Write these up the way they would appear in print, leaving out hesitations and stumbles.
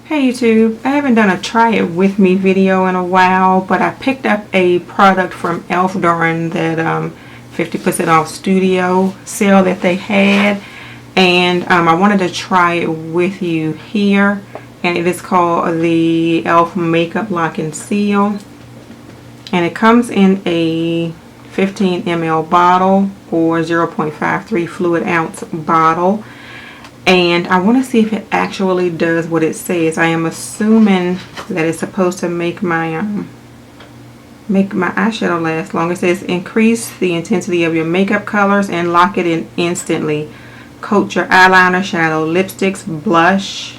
Hey YouTube, I haven't done a try it with me video in a while, but I picked up a product from E.L.F during that 50% off studio sale that they had, and I wanted to try it with you here, and it is called the E.L.F Makeup Lock and Seal, and it comes in a 15 ml bottle or 0.53 fluid ounce bottle. And I want to see if it actually does what it says. I am assuming that it's supposed to make my eyeshadow last longer. It says increase the intensity of your makeup colors and lock it in instantly. Coat your eyeliner, shadow, lipsticks, blush,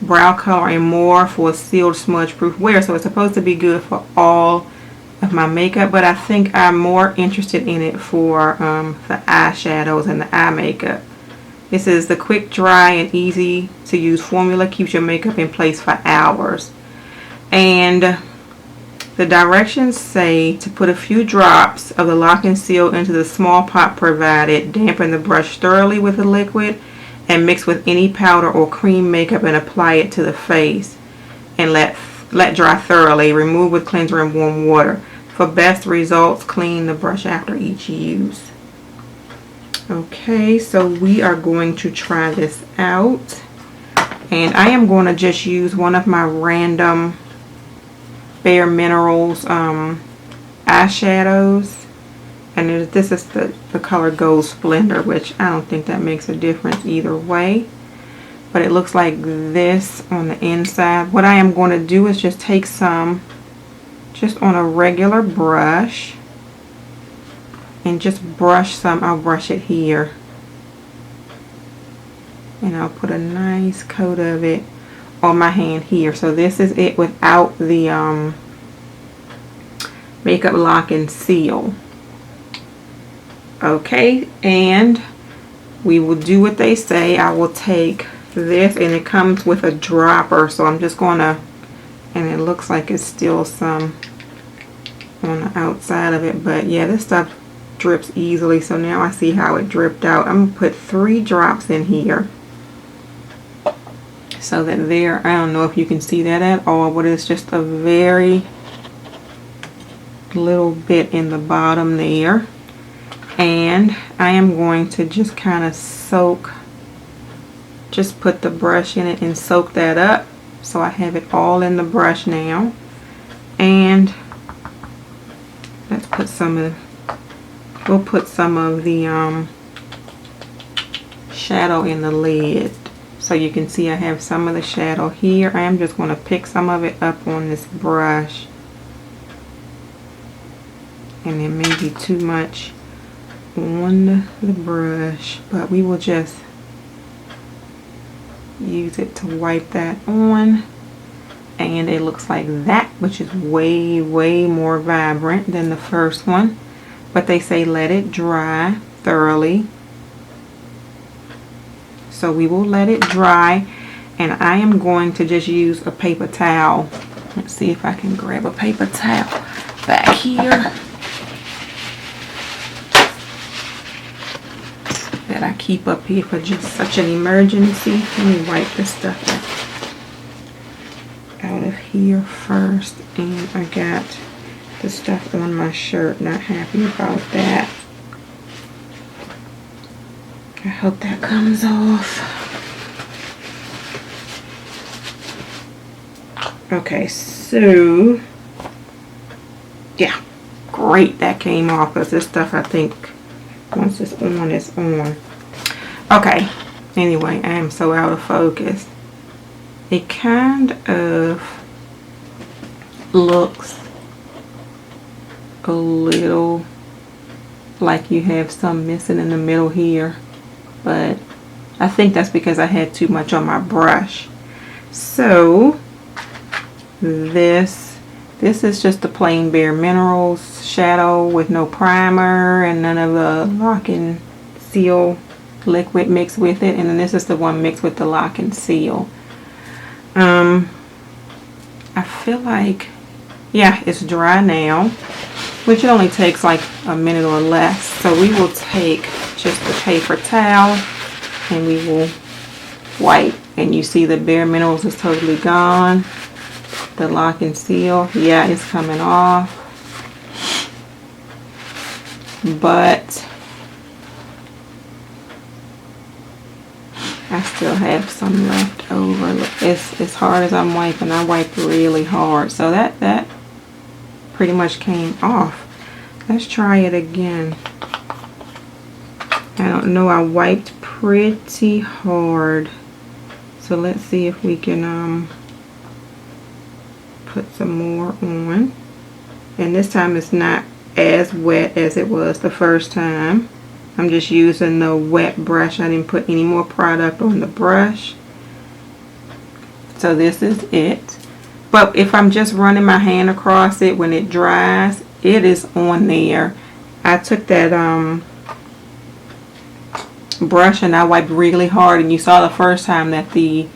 brow color, and more for sealed smudge-proof wear. So it's supposed to be good for all of my makeup, but I think I'm more interested in it for the eyeshadows and the eye makeup. This is the quick, dry, and easy to use formula. Keeps your makeup in place for hours. And the directions say to put a few drops of the lock and seal into the small pot provided. Dampen the brush thoroughly with the liquid and mix with any powder or cream makeup and apply it to the face. And let dry thoroughly. Remove with cleanser and warm water. For best results, clean the brush after each use. Okay, so we are going to try this out, and I am going to just use one of my random Bare Minerals eyeshadows, and this is the color Gold Splendor, which I don't think that makes a difference either way, but it looks like this on the inside. What I am going to do is just take some just on a regular brush and just brush some. I'll brush it here, and I'll put a nice coat of it on my hand here. So this is it without the makeup lock and seal. Okay, and we will do what they say. I will take this, and it comes with a dropper, so I'm just gonna, and it looks like it's still some on the outside of it, but yeah, this stuff drips easily. So now I see how it dripped out. I'm gonna put 3 drops in here so that there, I don't know if you can see that at all, but it's just a very little bit in the bottom there. And I am going to just kind of soak, just put the brush in it and soak that up. So I have it all in the brush now. And let's put some of, we'll put some of the shadow in the lid, so you can see I have some of the shadow here. I am just going to pick some of it up on this brush, and it may be too much on the brush, but we will just use it to wipe that on. And it looks like that, which is way more vibrant than the first one. But they say let it dry thoroughly. So we will let it dry, and I am going to just use a paper towel. Let's see if I can grab a paper towel back here that I keep up here for just such an emergency. Let me wipe this stuff out of here first. And I got the stuff on my shirt. Not happy about that. I hope that comes off. Okay, so yeah, great, that came off, because this stuff, I think once it's on, it's on. Okay, anyway, I am so out of focus. It kind of looks a little like you have some missing in the middle here, but I think that's because I had too much on my brush. So this is just the plain Bare Minerals shadow with no primer and none of the lock and seal liquid mixed with it, and then this is the one mixed with the lock and seal. I feel like, yeah, it's dry now, which it only takes like a minute or less. So we will take just the paper towel and we will wipe and you see the Bare Minerals is totally gone. The Lock and Seal, yeah, it's coming off. But I still have some left over. Look, as hard as I'm wiping, I wipe really hard. So that pretty much came off. Let's try it again. I don't know, I wiped pretty hard. So let's see if we can put some more on. And this time it's not as wet as it was the first time. I'm just using the wet brush. I didn't put any more product on the brush. So this is it. But if I'm just running my hand across it when it dries, it is on there. I took that brush and I wiped really hard, and you saw the first time that the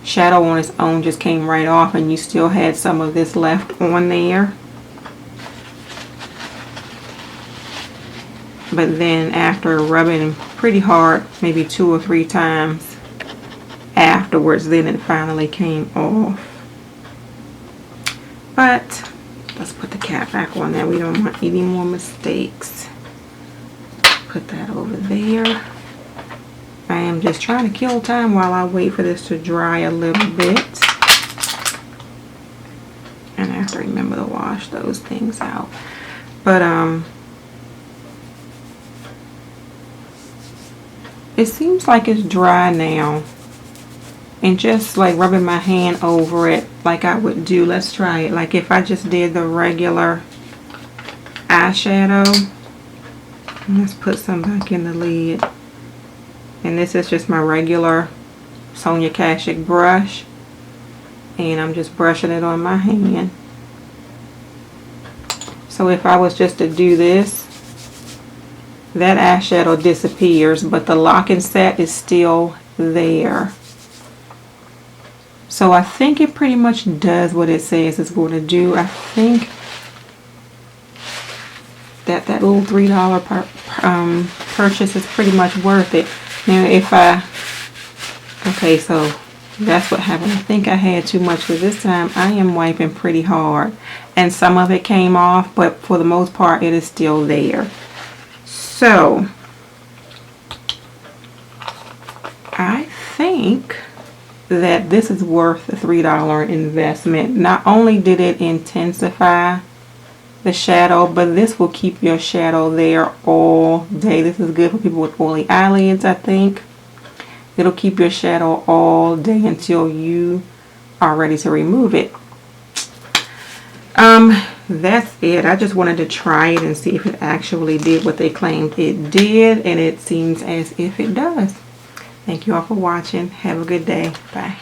shadow on its own just came right off, and you still had some of this left on there. But then after rubbing pretty hard, maybe 2 or 3 times afterwards, then it finally came off. But let's put the cap back on there. We don't want any more mistakes. Put that over there. I am just trying to kill time while I wait for this to dry a little bit. And I have to remember to wash those things out. But it seems like it's dry now. And just like rubbing my hand over it like I would do, let's try it. Like if I just did the regular eyeshadow. Let's put some back in the lid. And this is just my regular Sonia Kashuk brush. And I'm just brushing it on my hand. So if I was just to do this, that eyeshadow disappears, but the Lock and Set is still there. So I think it pretty much does what it says it's going to do. I think that little $3 purchase is pretty much worth it. Now if okay, so that's what happened. I think I had too much, because this time I am wiping pretty hard. And some of it came off, but for the most part it is still there. So I think that this is worth the $3 investment. Not only did it intensify the shadow, but this will keep your shadow there all day. This is good for people with oily eyelids, I think. It'll keep your shadow all day until you are ready to remove it. That's it. I just wanted to try it and see if it actually did what they claimed it did, and it seems as if it does. Thank you all for watching. Have a good day. Bye.